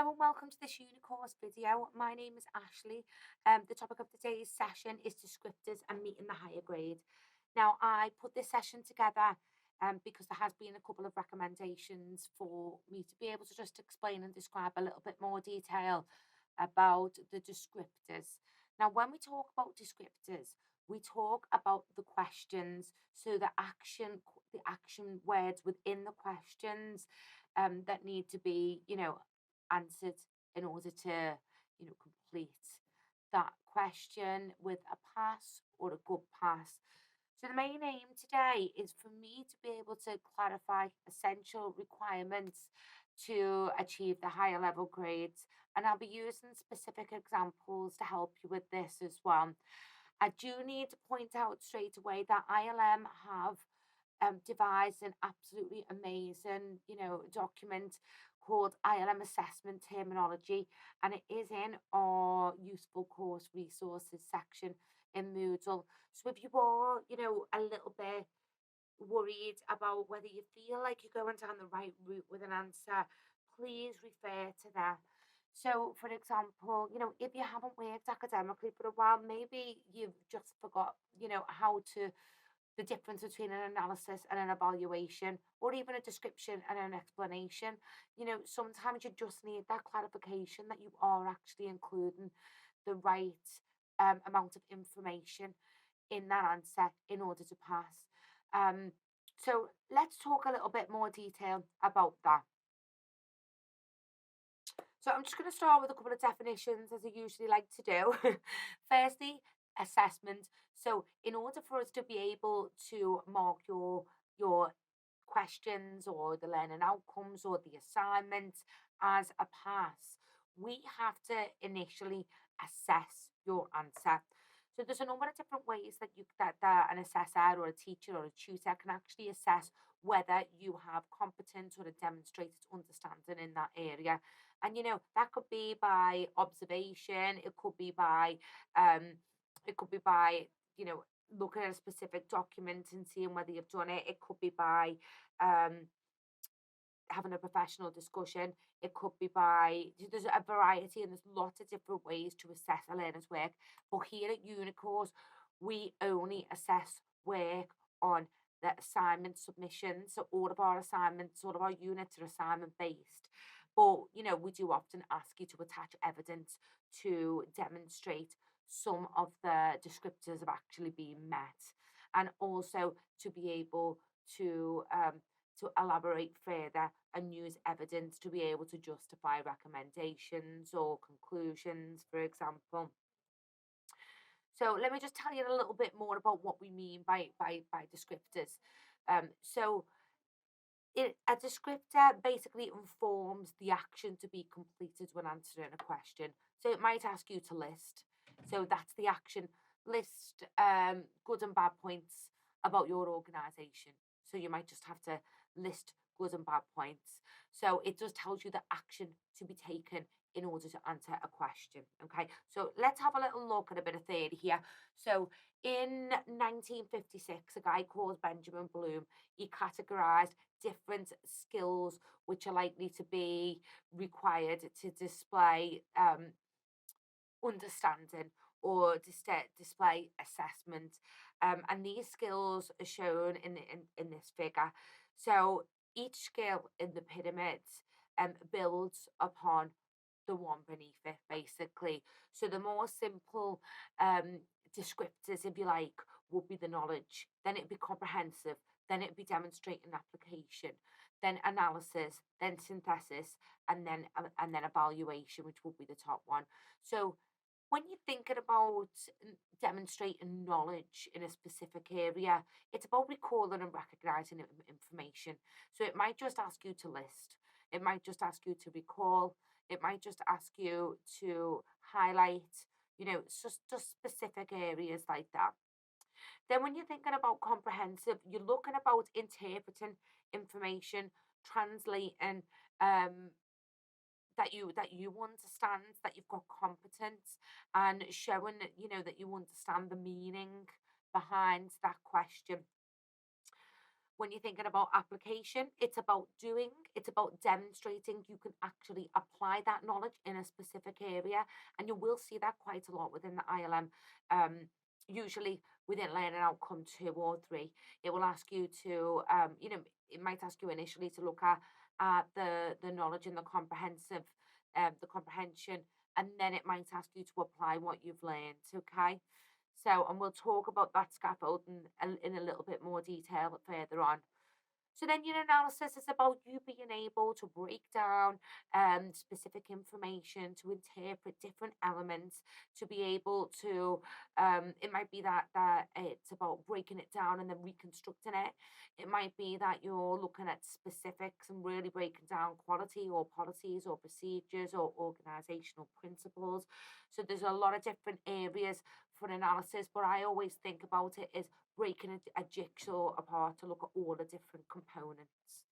Hello and welcome to this Unicourse video. My name is Ashley. The topic of today's session is descriptors and meeting the higher grade. Now, I put this session together because there has been a couple of recommendations for me to be able to just explain and describe a little bit more detail about the descriptors. Now, when we talk about descriptors, we talk about the questions, so the action words within the questions that need to be, answered in order to, complete that question with a pass or a good pass. So the main aim today is for me to be able to clarify essential requirements to achieve the higher level grades. And I'll be using specific examples to help you with this as well. I do need to point out straight away that ILM have devised an absolutely amazing, document called ILM Assessment Terminology, and it is in our useful course resources section in Moodle. So if you are, a little bit worried about whether you feel like you're going down the right route with an answer, please refer to that. So, for example, if you haven't worked academically for a while, maybe you've just forgot, the difference between an analysis and an evaluation, or even a description and an explanation. Sometimes you just need that clarification that you are actually including the right amount of information in that answer in order to pass. So let's talk a little bit more detail about that. So I'm just going to start with a couple of definitions, as I usually like to do. Firstly, assessment. So in order for us to be able to mark your questions or the learning outcomes or the assignments as a pass, we have to initially assess your answer. So there's a number of different ways that an assessor or a teacher or a tutor can actually assess whether you have competence or a demonstrated understanding in that area. And that could be by observation, um, it could be by, looking at a specific document and seeing whether you've done it. It could be by um having a professional discussion. It could be by there's a variety and there's lots of different ways to assess a learner's work. But here at Unicourse, we only assess work on the assignment submissions. So all of our assignments, all of our units are assignment based. But we do often ask you to attach evidence to demonstrate some of the descriptors have actually been met, and also to be able to elaborate further and use evidence to be able to justify recommendations or conclusions, for example. So let me just tell you a little bit more about what we mean by descriptors. So a descriptor basically informs the action to be completed when answering a question. So it might ask you to list. So that's the action. List good and bad points about your organisation. So you might just have to list good and bad points. So it just tells you the action to be taken in order to answer a question. Okay, so let's have a little look at a bit of theory here. So in 1956, a guy called Benjamin Bloom, he categorized different skills which are likely to be required to display understanding or display assessment. And these skills are shown in this figure. So each skill in the pyramid builds upon the one beneath it, basically. So the more simple descriptors, if you like, would be the knowledge, then it'd be comprehensive, then it'd be demonstrating application, then analysis, then synthesis, and then evaluation, which would be the top one. So when you're thinking about demonstrating knowledge in a specific area, it's about recalling and recognizing information. So it might just ask you to list, it might just ask you to recall, it might just ask you to highlight, it's just specific areas like that. Then when you're thinking about comprehensive, you're looking about interpreting information, translating um that you understand, that you've got competence, and showing that that you understand the meaning behind that question. when you're thinking about application, it's about doing, it's about demonstrating you can actually apply that knowledge in a specific area. And you will see that quite a lot within the ILM. Usually within learning outcome 2 or 3, it will ask you to, it might ask you initially to look at the knowledge and the comprehension, and then it might ask you to apply what you've learned. Okay. So, and we'll talk about that scaffolding in a little bit more detail further on. So then your analysis is about you being able to break down specific information, to interpret different elements, to be able to. It might be that it's about breaking it down and then reconstructing it. It might be that you're looking at specifics and really breaking down quality or policies or procedures or organizational principles. So there's a lot of different areas for analysis, but I always think about it as breaking a jigsaw apart to look at all the different components.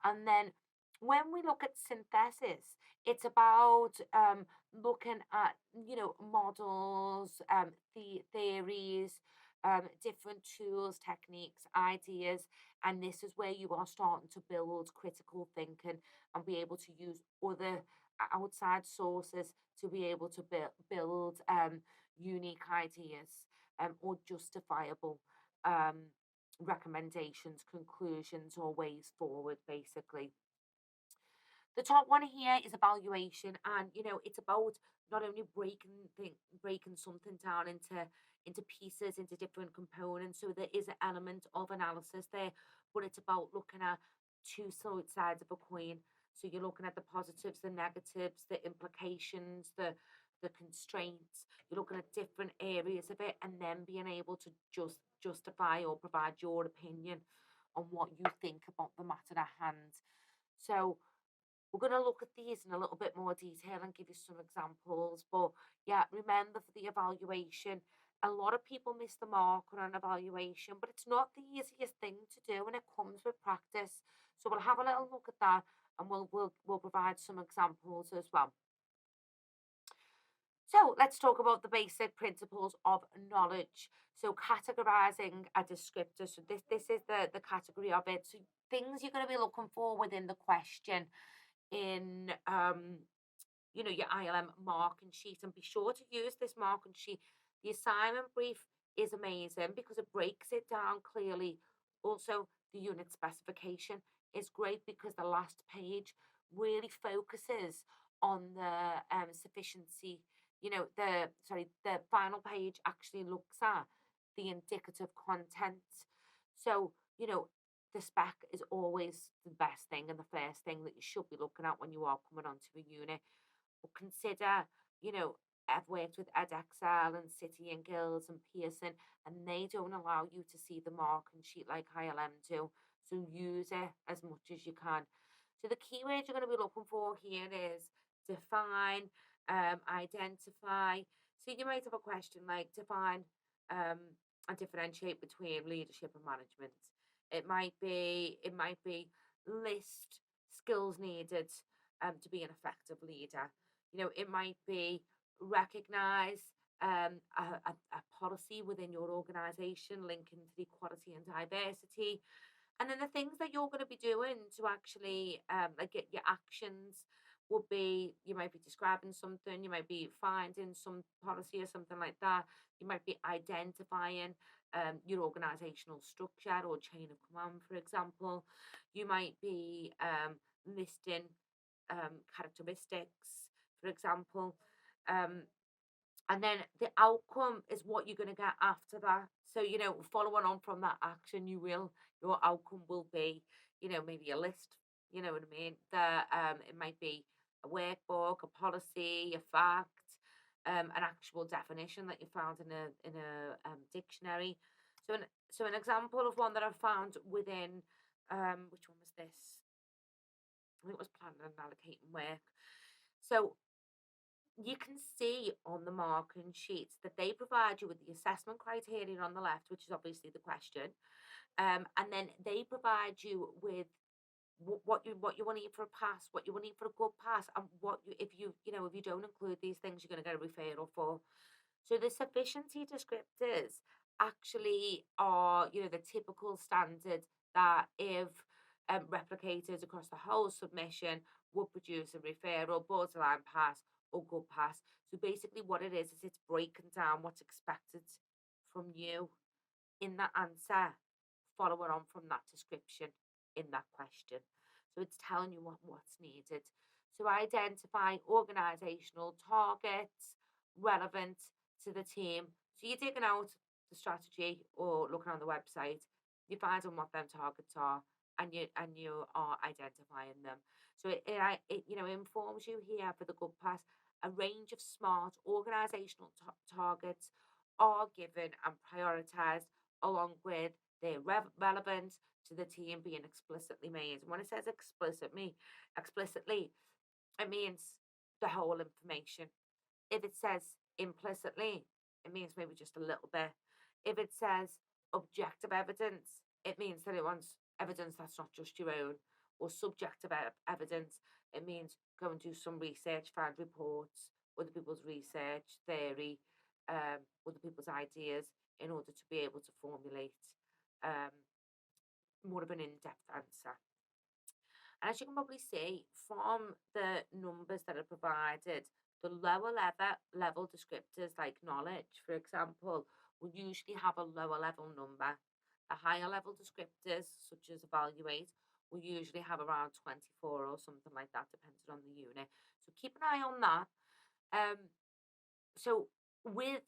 And then when we look at synthesis, it's about looking at, models, theories, different tools, techniques, ideas. And this is where you are starting to build critical thinking and be able to use other outside sources to be able to build unique ideas or justifiable um, recommendations, conclusions, or ways forward, basically. The top one here is evaluation, and it's about not only breaking something down into pieces, into different components. So there is an element of analysis there, but it's about looking at sides of a coin. So you're looking at the positives, the negatives, the implications, the constraints. You're looking at different areas of it, and then being able to just justify or provide your opinion on what you think about the matter at hand. So we're going to look at these in a little bit more detail and give you some examples. But yeah, remember for the evaluation, a lot of people miss the mark on an evaluation, but it's not the easiest thing to do, and it comes with practice. So we'll have a little look at that, and we'll provide some examples as well. So let's talk about the basic principles of knowledge. So categorizing a descriptor. So this is the category of it. So things you're going to be looking for within the question in your ILM marking sheet, and be sure to use this marking sheet. The assignment brief is amazing because it breaks it down clearly. Also, the unit specification is great because the last page really focuses on the sufficiency. The final page actually looks at the indicative content. So, the spec is always the best thing and the first thing that you should be looking at when you are coming onto a unit. But consider, I've worked with EdXL and City and Guilds and Pearson, and they don't allow you to see the marking sheet like ILM do. So use it as much as you can. So the keywords you're going to be looking for here is define, identify. So you might have a question like define and differentiate between leadership and management. It might be list skills needed to be an effective leader. It might be recognize a policy within your organization linking to equality and diversity. And then the things that you're going to be doing to actually like get your actions would be, you might be describing something, you might be finding some policy or something like that. You might be identifying your organizational structure or chain of command, for example. You might be listing characteristics, for example. Um, and then the outcome is what you're going to get after that. So, following on from that action, your outcome will be, maybe a list, you know what I mean? It might be a workbook, a policy, a fact, an actual definition that you found in a dictionary. So an example of one that I found within, which one was this? I think it was planning and allocating work. So you can see on the marking sheets that they provide you with the assessment criteria on the left, which is obviously the question, and then they provide you with what you want to eat for a pass, what you want to eat for a good pass, and what you if you don't include these things, you're going to get a referral for. So the sufficiency descriptors actually are the typical standard that, if replicated across the whole submission, would produce a referral, borderline pass, or good pass. So basically, what it is it's breaking down what's expected from you in that answer, following on from that description in that question. So it's telling you what's needed. So identify organizational targets relevant to the team. So you're digging out the strategy or looking on the website, you find out what them targets are, and you are identifying them. So it informs you here for the good pass. A range of smart organizational targets are given and prioritized along with their relevance to the team being explicitly made. And when it says explicitly, it means the whole information. If it says implicitly, it means maybe just a little bit. If it says objective evidence, it means that it wants evidence that's not just your own. Or subjective evidence, it means go and do some research, find reports, other people's research, theory, other people's ideas in order to be able to formulate um, more of an in-depth answer. And as you can probably see from the numbers that are provided, the lower level descriptors like knowledge, for example, will usually have a lower level number. The higher level descriptors, such as evaluate, will usually have around 24 or something like that, depending on the unit. So keep an eye on that. Um, so with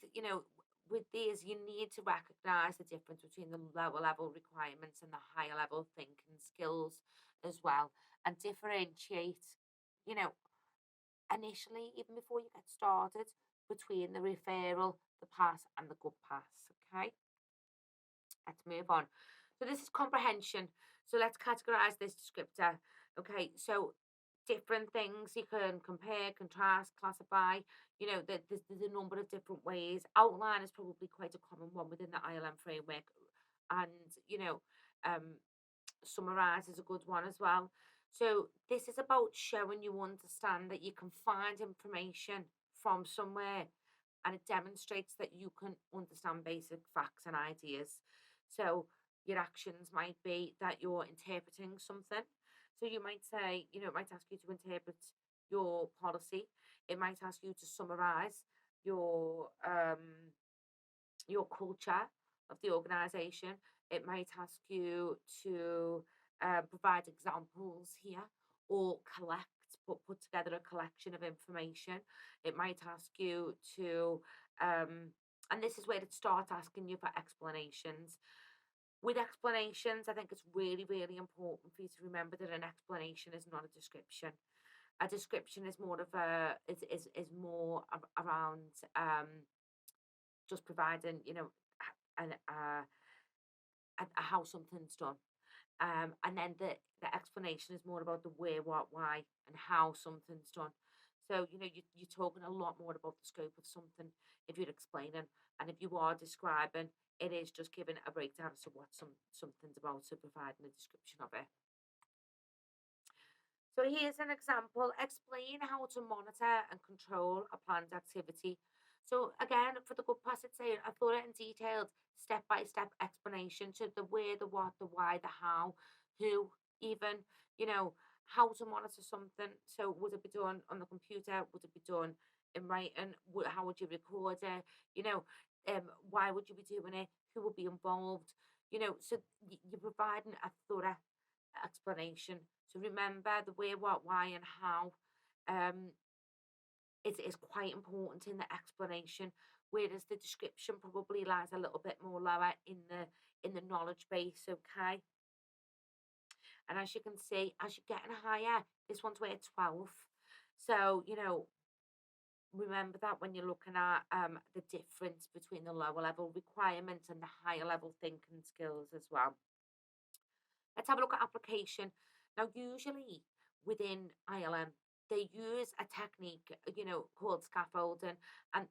with these, you need to recognize the difference between the lower level requirements and the higher level thinking skills as well, and differentiate, you know, initially, even before you get started, between the referral, the pass, and the good pass. Okay, let's move on. So this is comprehension. So let's categorize this descriptor. Okay, so different things you can compare, contrast, classify. There's a number of different ways. Outline is probably quite a common one within the ILM framework, and um, summarize is a good one as well. So this is about showing you understand that you can find information from somewhere, and it demonstrates that you can understand basic facts and ideas. So your actions might be that you're interpreting something. So you might say, it might ask you to interpret your policy. It might ask you to summarize your culture of the organization. It might ask you to provide examples here, or put together a collection of information. It might ask you to, and this is where it starts asking you for explanations. With explanations, I think it's really, really important for you to remember that an explanation is not a description. A description is more of a is more around just providing, an how something's done. And then the explanation is more about the where, what, why, and how something's done. So, you're talking a lot more about the scope of something if you're explaining. And if you are describing, it is just giving a breakdown as to what something's about, so providing a description of it. So here's an example. Explain how to monitor and control a planned activity. So again, for the good pass, it's saying a thorough and detailed step-by-step explanation to the where, the what, the why, the how, who, even, how to monitor something. So would it be done on the computer? Would it be done in writing? How would you record it? Why would you be doing it? Who would be involved? So you're providing a thorough explanation. So remember the where, what, why, and how is quite important in the explanation, whereas the description probably lies a little bit more lower in the knowledge base. Okay, and as you can see, as you're getting higher, this one's where 12. So remember that when you're looking at the difference between the lower level requirements and the higher level thinking skills as well. Let's have a look at application. Now, usually within ILM, they use a technique, called scaffolding. And,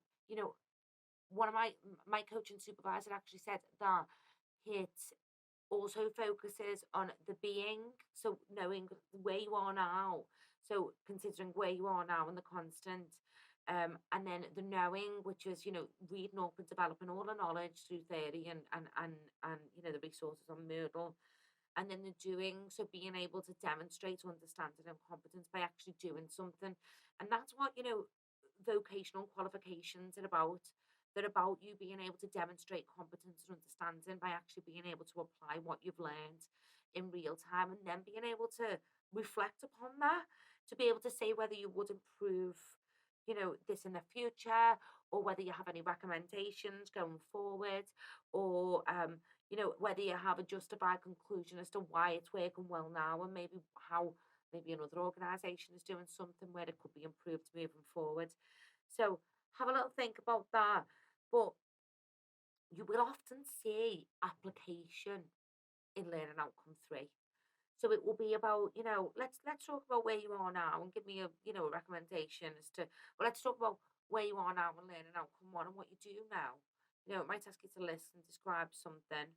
one of my coaching supervisor actually said that it also focuses on the being, so knowing where you are now, so considering where you are now and the constant, and then the knowing, which is reading up and developing all the knowledge through theory and the resources on Moodle. And then the doing, so being able to demonstrate understanding and competence by actually doing something. And that's what, vocational qualifications are about. They're about you being able to demonstrate competence and understanding by actually being able to apply what you've learned in real time and then being able to reflect upon that to be able to say whether you would improve, this in the future, or whether you have any recommendations going forward, or whether you have a justified conclusion as to why it's working well now, and maybe how maybe another organization is doing something where it could be improved moving forward. So have a little think about that. But you will often see application in learning outcome three. So it will be about, let's talk about where you are now and give me a recommendation as to, well, let's talk about where you are now and learning outcome one and what you do now. It might ask you to list and describe something,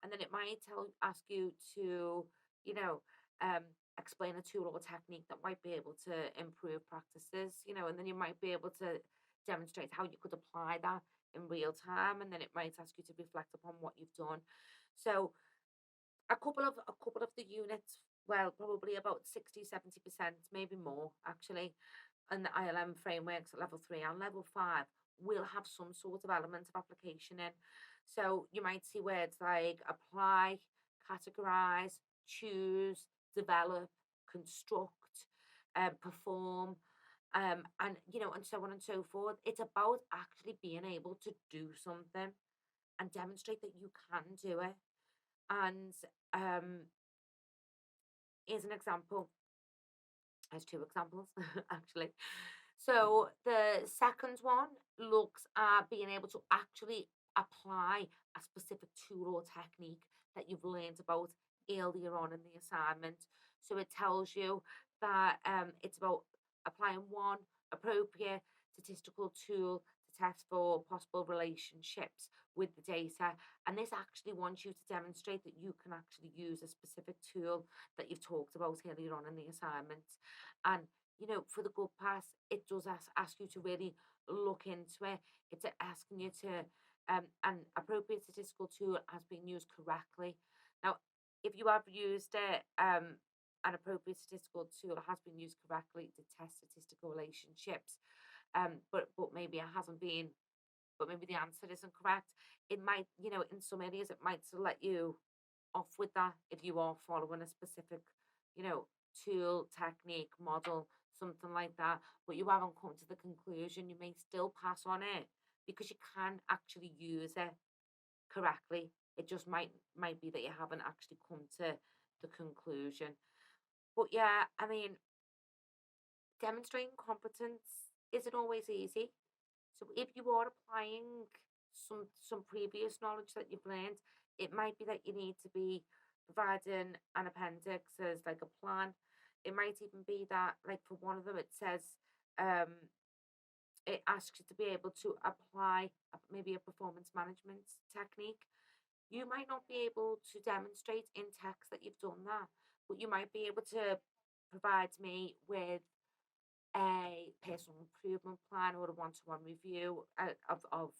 and then it might ask you to, you know, um, explain a tool or technique that might be able to improve practices, and then you might be able to demonstrate how you could apply that in real time, and then it might ask you to reflect upon what you've done. So a couple of the units, well, probably about 60-70%, maybe more actually, and the ILM frameworks at level 3 and level 5 will have some sort of element of application in. So you might see words like apply, categorize, choose, develop, construct, perform, and so on and so forth. It's about actually being able to do something and demonstrate that you can do it. And um, here's an example. There's two examples, actually. So the second one looks at being able to actually apply a specific tool or technique that you've learned about earlier on in the assignment. So it tells you that it's about applying one appropriate statistical tool to test for possible relationships with the data. And this actually wants you to demonstrate that you can actually use a specific tool that you've talked about earlier on in the assignment. And for the good pass, it does ask you to really look into it. It's asking you to, an appropriate statistical tool has been used correctly. Now, if you have used it, an appropriate statistical tool has been used correctly to test statistical relationships, but maybe it hasn't been, but maybe the answer isn't correct. It might, in some areas, it might still let you off with that if you are following a specific, you know, tool, technique, model, something like that, but you haven't come to the conclusion, you may still pass on it because you can actually use it correctly. It just might be that you haven't actually come to the conclusion. But yeah, I mean, demonstrating competence isn't always easy. So if you are applying some previous knowledge that you've learned, it might be that you need to be providing an appendix as like a plan. It might even be that, like for one of them, it says um, it asks you to be able to apply maybe a performance management technique. You might not be able to demonstrate in text that you've done that, but you might be able to provide me with a personal improvement plan or a one-to-one review of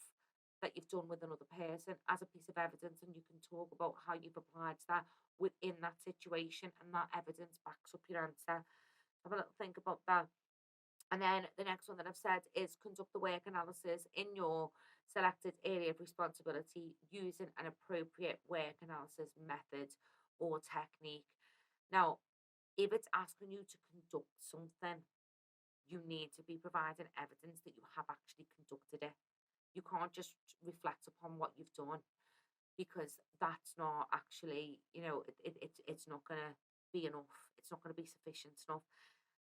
that you've done with another person as a piece of evidence, and you can talk about how you've applied that within that situation, and that evidence backs up your answer. Have a little think about that. And then the next one that I've said is conduct the work analysis in your selected area of responsibility using an appropriate work analysis method or technique. Now, if it's asking you to conduct something, you need to be providing evidence that you have actually conducted it. You can't just reflect upon what you've done, because that's not actually, it's not going to be enough. It's not going to be sufficient enough.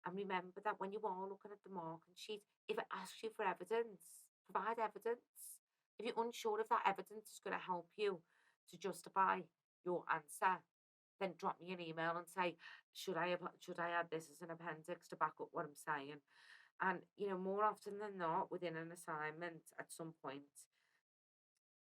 And remember that when you are looking at the marking sheet, if it asks you for evidence, provide evidence. If you're unsure if that evidence is going to help you to justify your answer, then drop me an email and say, should I add this as an appendix to back up what I'm saying? And more often than not, within an assignment, at some point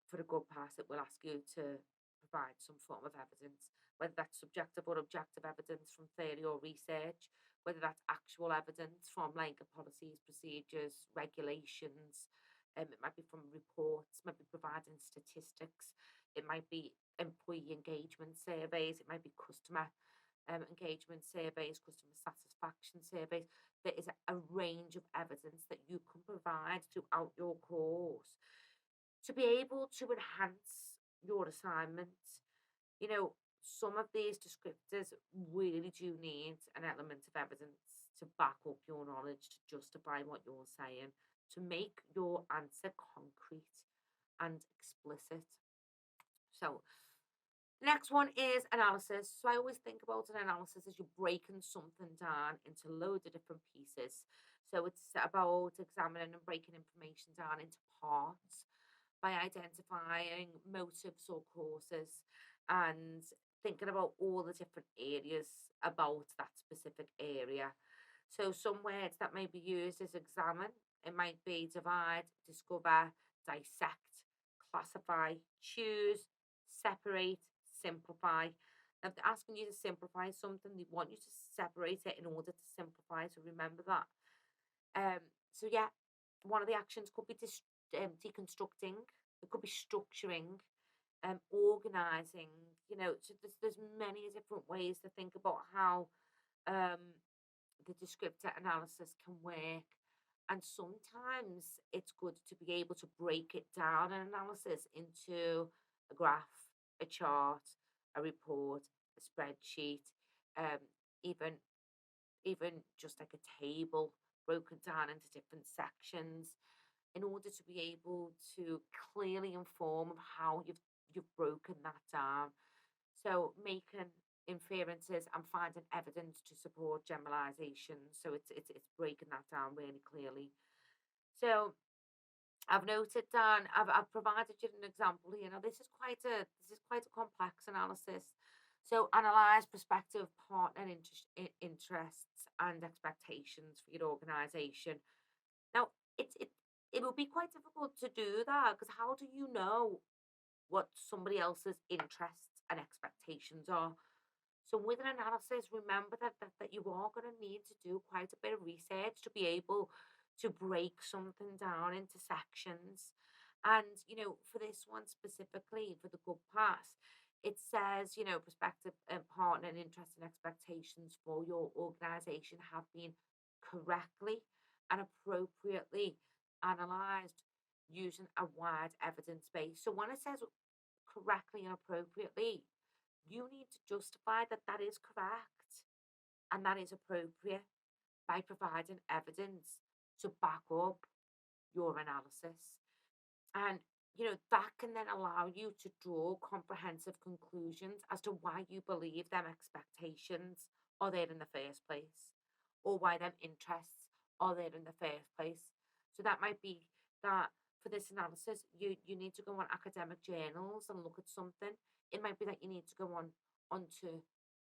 for a good pass, it will ask you to provide some form of evidence, whether that's subjective or objective evidence from theory or research, whether that's actual evidence from like policies, procedures, regulations. It might be from reports, might be providing statistics. It might be employee engagement surveys, it might be customer engagement surveys, customer satisfaction surveys. There is a range of evidence that you can provide throughout your course to be able to enhance your assignments. You know, some of these descriptors really do need an element of evidence to back up your knowledge, to justify what you're saying, to make your answer concrete and explicit. So, next one is analysis. So, I always think about an analysis as you're breaking something down into loads of different pieces. So, it's about examining and breaking information down into parts by identifying motives or causes and thinking about all the different areas about that specific area. So, some words that may be used is examine, it might be divide, discover, dissect, classify, choose, separate, simplify. Now, if they're asking you to simplify something, they want you to separate it in order to simplify. So, remember that. Um, so yeah, one of the actions could be deconstructing. It could be structuring, organizing. You know, so there's many different ways to think about how um, the descriptor analysis can work. And sometimes it's good to be able to break it down an analysis into a graph, a chart, a report, a spreadsheet, um, even even just like a table broken down into different sections in order to be able to clearly inform of how you've broken that down. So making inferences and finding evidence to support generalizations. So it's breaking that down really clearly. So I've noted down, I've provided you an example here. Now this is quite a complex analysis. So analyze prospective partner interests and expectations for your organisation. Now it will be quite difficult to do that because how do you know what somebody else's interests and expectations are? So with an analysis, remember that you are going to need to do quite a bit of research to be able to break something down into sections. And, for this one specifically, for the good pass, it says, prospective partner and interest and expectations for your organization have been correctly and appropriately analysed using a wide evidence base. So when it says correctly and appropriately, you need to justify that that is correct and that is appropriate by providing evidence to back up your analysis. And, that can then allow you to draw comprehensive conclusions as to why you believe them expectations are there in the first place or why them interests are there in the first place. So that might be that for this analysis, you need to go on academic journals and look at something. It might be that you need to go onto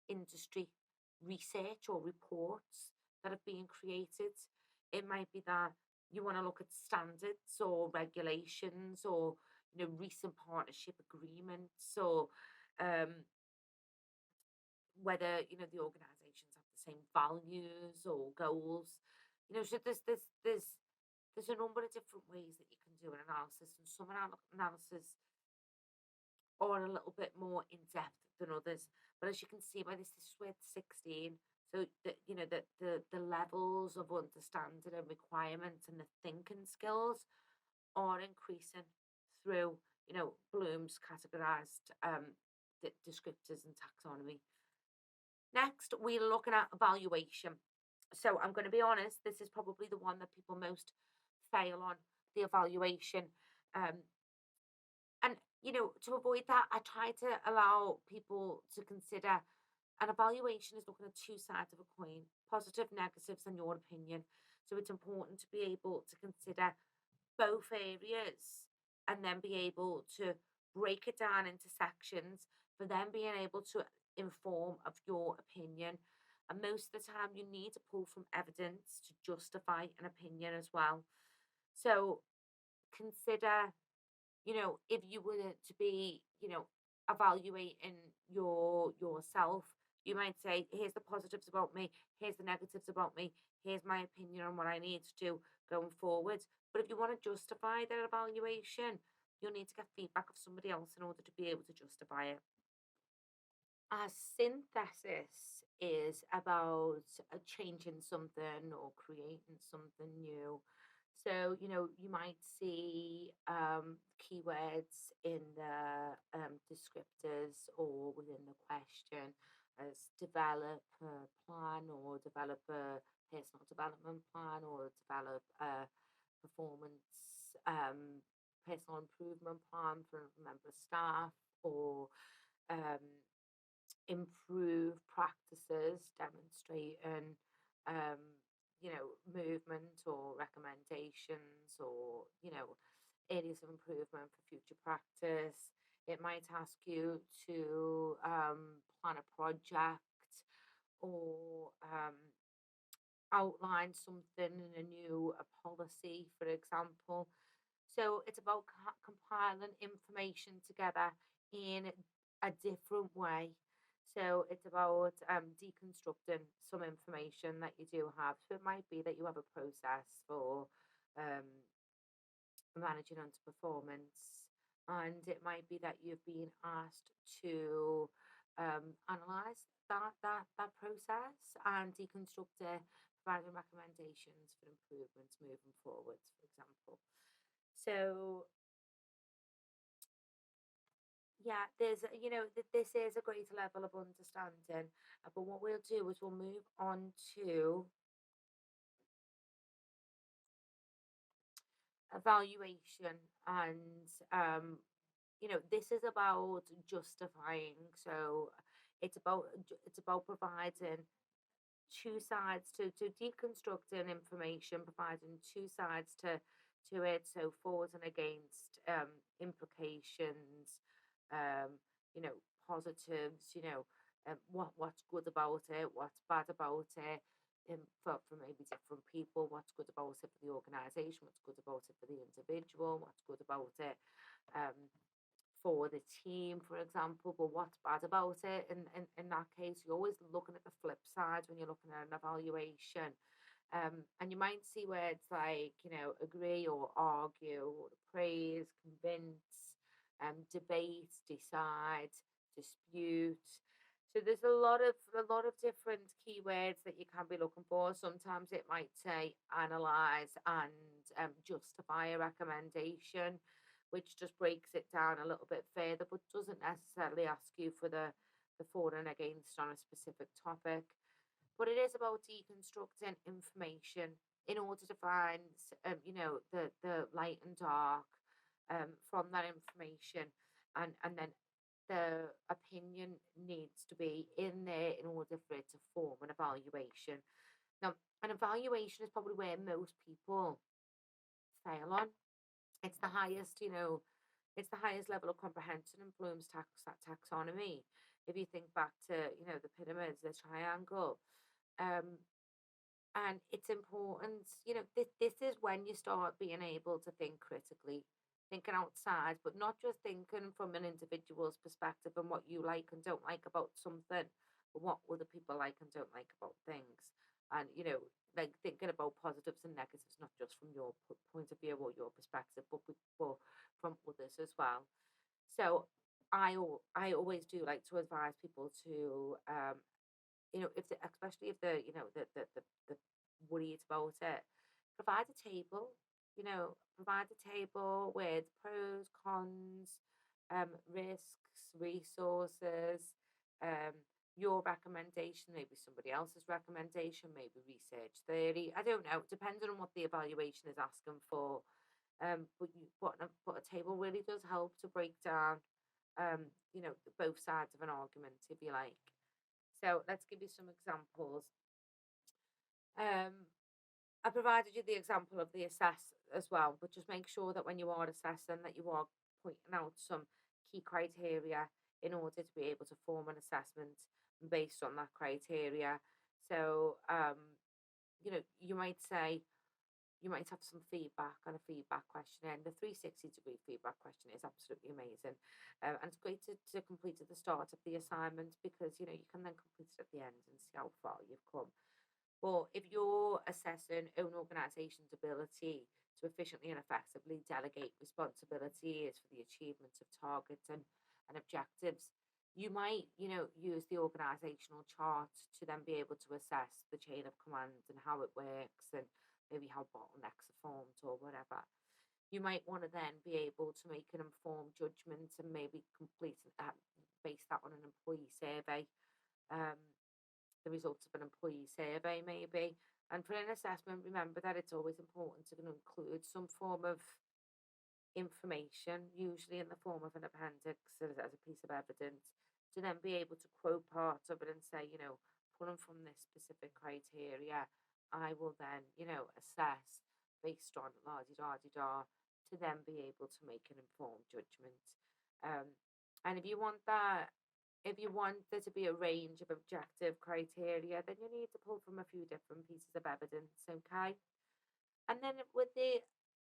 industry research or reports that have been created. It might be that you want to look at standards or regulations or recent partnership agreements or um, whether the organisations have the same values or goals. So there's a number of different ways that you can do an analysis, and some analysis are a little bit more in depth than others. But as you can see by this is with 16. So the levels of understanding and requirements and the thinking skills are increasing through Bloom's categorized descriptors and taxonomy. Next, we're looking at evaluation. So I'm going to be honest, this is probably the one that people most fail on, the evaluation. Um, and, to avoid that, I try to allow people to consider an evaluation is looking at two sides of a coin, positive, negatives, and your opinion. So it's important to be able to consider both areas and then be able to break it down into sections for then being able to inform of your opinion. And most of the time, you need to pull from evidence to justify an opinion as well. So consider, if you were to be, evaluating yourself, you might say, here's the positives about me, here's the negatives about me, here's my opinion on what I need to do going forward. But if you want to justify that evaluation, you'll need to get feedback of somebody else in order to be able to justify it. A synthesis is about changing something or creating something new. So, you might see keywords in the descriptors or within the question as develop a plan or develop a personal development plan or develop a performance personal improvement plan for a member of staff or um, improve practices, demonstrating, um, movement or recommendations or, areas of improvement for future practice. It might ask you to plan a project or outline something in a new policy, for example. So it's about compiling information together in a different way. So it's about deconstructing some information that you do have. So it might be that you have a process for um, managing underperformance, and it might be that you've been asked to analyze that process and deconstruct it, providing recommendations for improvements moving forwards, for example. So yeah, this is a greater level of understanding. But what we'll do is we'll move on to evaluation, and this is about justifying. So it's about providing two sides to deconstructing information, providing two sides to it, so forwards and against, implications, um, you know, positives, what's good about it, what's bad about it, for maybe different people, what's good about it for the organisation, what's good about it for the individual, what's good about it. Um, for the team, for example, but what's bad about it? In that case, you're always looking at the flip side when you're looking at an evaluation. And you might see words like, agree or argue, or praise, convince, debate, decide, dispute. So there's a lot of different keywords that you can be looking for. Sometimes it might say analyze and justify a recommendation, which just breaks it down a little bit further, but doesn't necessarily ask you for the for and against on a specific topic. But it is about deconstructing information in order to find, the light and dark from that information, and then the opinion needs to be in there in order for it to form an evaluation. Now, an evaluation is probably where most people fail on. It's the highest, it's the highest level of comprehension in Bloom's taxonomy. If you think back to, the pyramids, the triangle, um, and it's important, this is when you start being able to think critically, thinking outside, but not just thinking from an individual's perspective and what you like and don't like about something, but what other people like and don't like about things. And, like thinking about positives and negatives, not just from your point of view or your perspective, but from others as well. So I always do like to advise people to if especially if the worried about it, provide a table. Provide a table with pros, cons, risks, resources, um, your recommendation, maybe somebody else's recommendation, maybe research theory. I don't know, depending on what the evaluation is asking for. But a table really does help to break down, both sides of an argument, if you like. So let's give you some examples. Um, I provided you the example of the assess as well, but just make sure that when you are assessing that you are pointing out some key criteria in order to be able to form an assessment based on that criteria. So, you might say, you might have some feedback on a feedback questionnaire. And the 360-degree feedback questionnaire is absolutely amazing. And it's great to complete at the start of the assignment because, you can then complete it at the end and see how far you've come. But if you're assessing an organisation's ability to efficiently and effectively delegate responsibilities for the achievement of targets and objectives. You might, use the organizational chart to then be able to assess the chain of command and how it works and maybe how bottlenecks are formed or whatever. You might want to then be able to make an informed judgment and maybe base that on an employee survey, um, the results of an employee survey maybe. And for an assessment, remember that it's always important to include some form of information, usually in the form of an appendix as a piece of evidence, to then be able to quote parts of it and say, pulling from this specific criteria, I will then, assess based on la di da di da to then be able to make an informed judgment. Um, and if you want there to be a range of objective criteria, then you need to pull from a few different pieces of evidence, okay? And then with the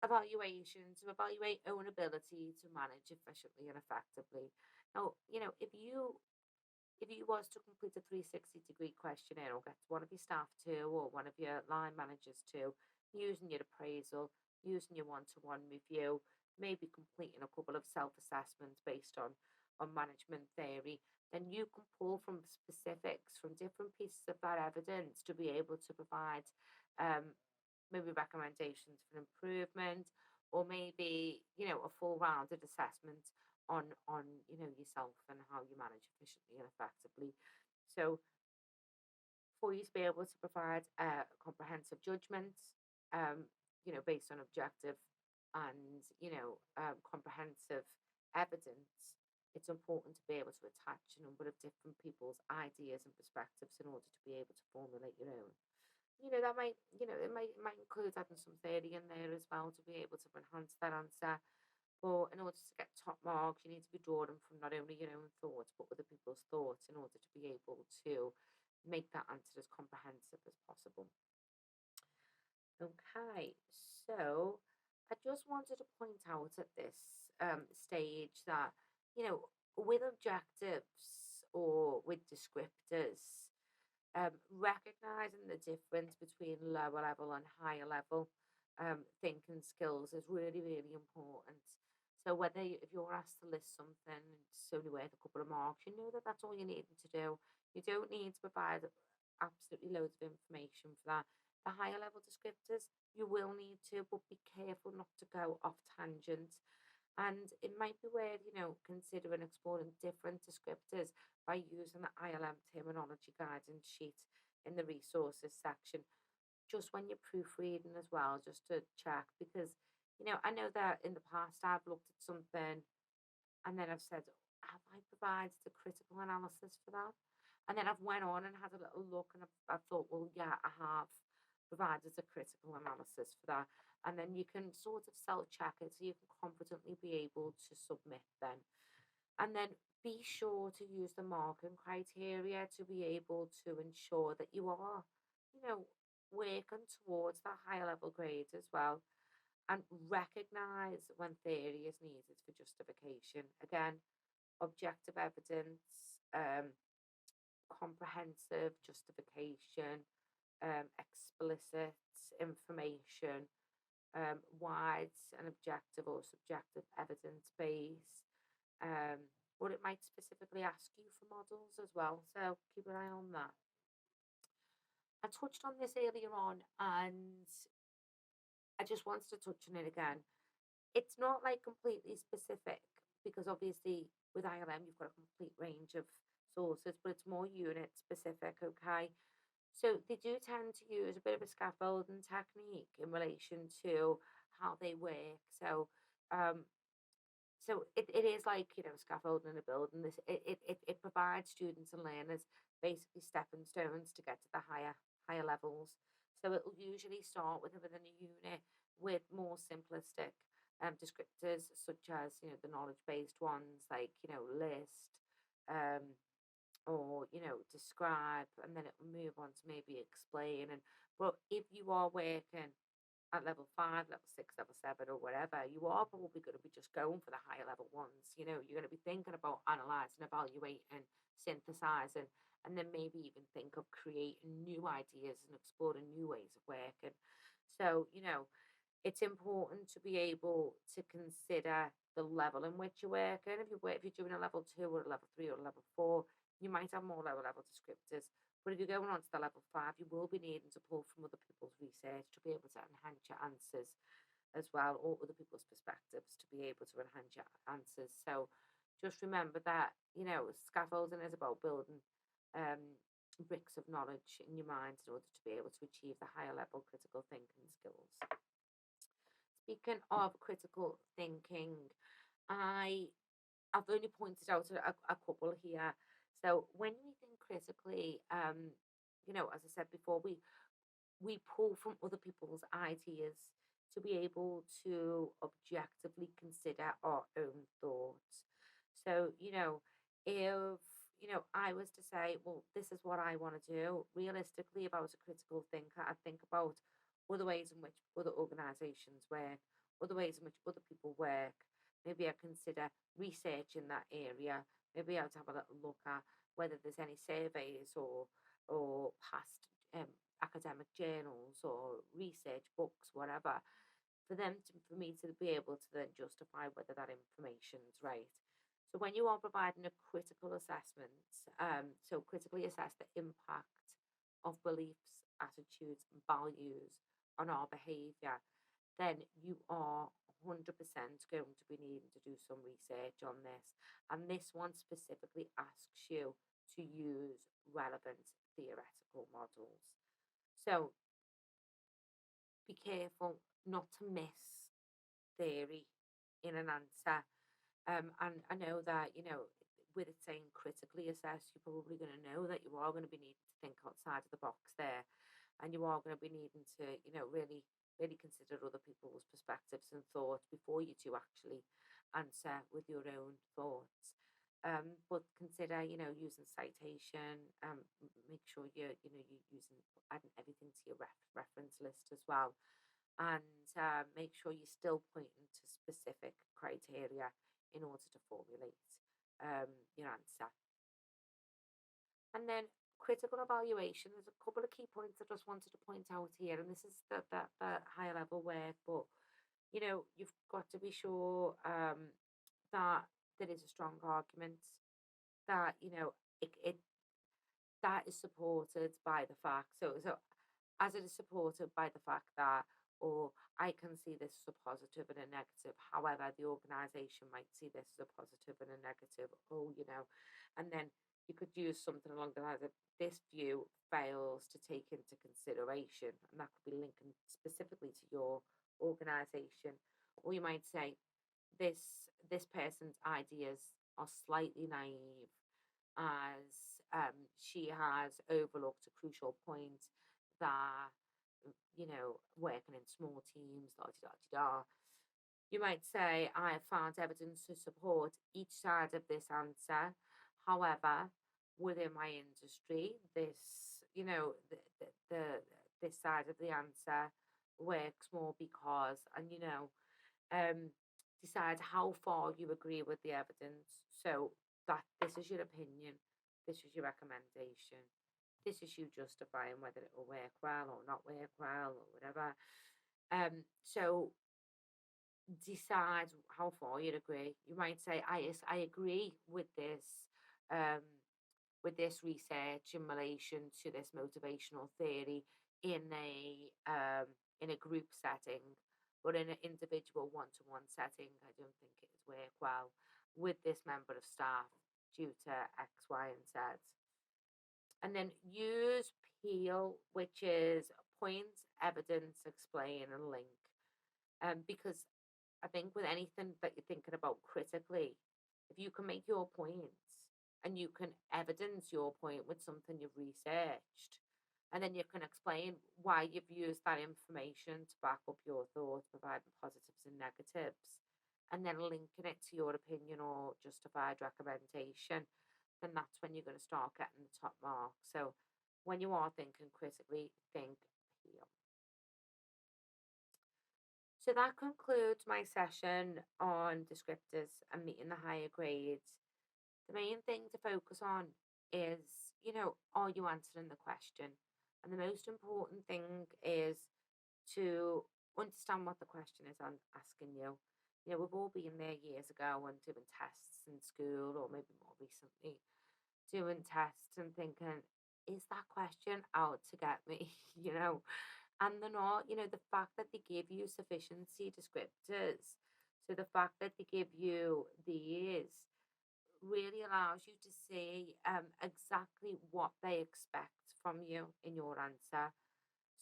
evaluation, to evaluate own ability to manage efficiently and effectively. Now, if you was to complete a 360-degree questionnaire or get one of your staff to or one of your line managers to, using your appraisal, using your one-to-one review, maybe completing a couple of self-assessments based on management theory, then you can pull from specifics from different pieces of that evidence to be able to provide um, maybe recommendations for improvement, or maybe a full rounded assessment on yourself and how you manage efficiently and effectively. So for you to be able to provide a comprehensive judgment, based on objective and comprehensive evidence, it's important to be able to attach a number of different people's ideas and perspectives in order to be able to formulate your own. That might, it might include adding some theory in there as well to be able to enhance that answer. But in order to get top marks, you need to be drawing from not only your own thoughts, but other people's thoughts in order to be able to make that answer as comprehensive as possible. Okay, so I just wanted to point out at this stage that, with objectives or with descriptors, recognizing the difference between lower level and higher level thinking skills is really, really important. So if you're asked to list something and it's only worth a couple of marks, you know that that's all you need to do. You don't need to provide absolutely loads of information for that. The higher level descriptors, you will need to, but be careful not to go off tangent. And it might be worth, considering exploring different descriptors by using the ILM terminology guidance sheet in the resources section, just when you're proofreading as well, just to check. Because, I know that in the past I've looked at something and then I've said, have I provided the critical analysis for that? And then I've went on and had a little look and I've thought, well, yeah, I have provided a critical analysis for that. And then you can sort of self-check it so you can confidently be able to submit then. And then be sure to use the marking criteria to be able to ensure that you are, you know, working towards that higher level grade as well. And recognize when theory is needed for justification. Again, objective evidence, comprehensive justification, explicit information, wide and objective or subjective evidence base. Or it might specifically ask you for models as well. So keep an eye on that. I touched on this earlier on and I just wanted to touch on it again. It's not like completely specific because obviously with ILM you've got a complete range of sources, but it's more unit specific, okay? So they do tend to use a bit of a scaffolding technique in relation to how they work. Um, so it is like, scaffolding in a building. It provides students and learners basically stepping stones to get to the higher levels. So it will usually start within a unit with more simplistic descriptors such as, the knowledge based ones like, list, um, or describe, and then it will move on to maybe explain. And but if you are working at level 5, level 6, level 7, or whatever, you are probably going to be just going for the higher level ones. You're going to be thinking about analyzing, evaluating, synthesizing, and then maybe even think of creating new ideas and exploring new ways of working. So It's important to be able to consider the level in which you're working. If you're doing a level two or a level three or a level four, you might have more lower level descriptors. But if you're going on to the level five, you will be needing to pull from other people's research to be able to enhance your answers as well, or other people's perspectives to be able to enhance your answers. So just remember that, scaffolding is about building um, bricks of knowledge in your mind in order to be able to achieve the higher level critical thinking skills. Speaking of critical thinking, I I've only pointed out a couple here. So when we think critically, as I said before, we pull from other people's ideas to be able to objectively consider our own thoughts. So, if, I was to say, well, this is what I want to do, realistically, if I was a critical thinker, I'd think about other ways in which other organizations work, other ways in which other people work. Maybe I consider research in that area. Maybe I'd have a little look at whether there's any surveys or past academic journals or research books, whatever, for me to be able to then justify whether that information's right. So when you are providing a critical assessment, so critically assess the impact of beliefs, attitudes, and values on our behaviour, then you are 100% going to be needing to do some research on this. And this one specifically asks you to use relevant theoretical models. So be careful not to miss theory in an answer. And I know that, with it saying critically assess, you're probably going to know that you are going to be needing to think outside of the box there. And you are going to be needing to, really, really consider other people's perspectives and thoughts before you to actually answer with your own thoughts. But consider, using citation. Make sure you're using adding everything to your reference list as well, and make sure you're still pointing to specific criteria in order to formulate your answer. And then critical evaluation. There's a couple of key points I just wanted to point out here, and this is the higher level work, but you've got to be sure that there is a strong argument that it that is supported by the fact. So as it is supported by the fact that, or I can see this as a positive and a negative. However, the organisation might see this as a positive and a negative. And then you could use something along the lines of this view fails to take into consideration, and that could be linking specifically to your organisation. Or you might say this person's ideas are slightly naive as she has overlooked a crucial point that, working in small teams, da da da da. You might say, I have found evidence to support each side of this answer. However, within my industry, the this side of the answer works more because, and um, decide how far you agree with the evidence. So that this is your opinion, this is your recommendation, this is you justifying whether it will work well or not work well or whatever. So decide how far you agree. You might say, I agree um, with this research in relation to this motivational theory in a group setting, but in an individual one-to-one setting, I don't think it would work well with this member of staff due to X, Y, and Z. And then use PEEL, which is point, evidence, explain, and link. Because I think with anything that you're thinking about critically, if you can make your points and you can evidence your point with something you've researched, and then you can explain why you've used that information to back up your thoughts, providing positives and negatives, and then linking it to your opinion or justified recommendation, then that's when you're going to start getting the top mark. So when you are thinking critically, think here. So that concludes my session on descriptors and meeting the higher grades. The main thing to focus on is, are you answering the question? And the most important thing is to understand what the question is I'm asking you. You know, we've all been there years ago and doing tests in school, or maybe more recently, doing tests and thinking, is that question out to get me? You know, and they're not, the fact that they give you sufficiency descriptors, so the fact that they give you these really allows you to see exactly what they expect from you in your answer.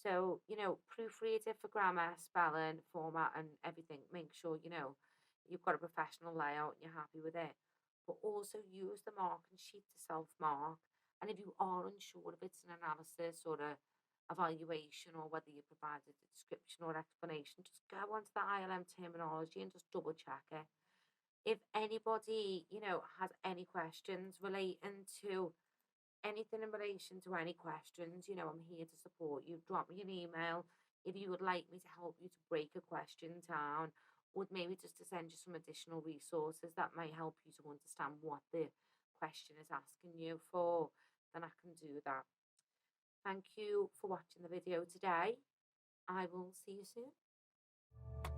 So, proofread it for grammar, spelling, format, and everything. Make sure, you've got a professional layout and you're happy with it. But also use the marking sheet to self mark. And if you are unsure if it's an analysis or a evaluation or whether you provided a description or explanation, just go onto the ILM terminology and just double check it. If anybody, has any questions relating to anything in relation to any questions, I'm here to support you. Drop me an email if you would like me to help you to break a question down, or maybe just to send you some additional resources that might help you to understand what the question is asking you for, then I can do that. Thank you for watching the video today. I will see you soon.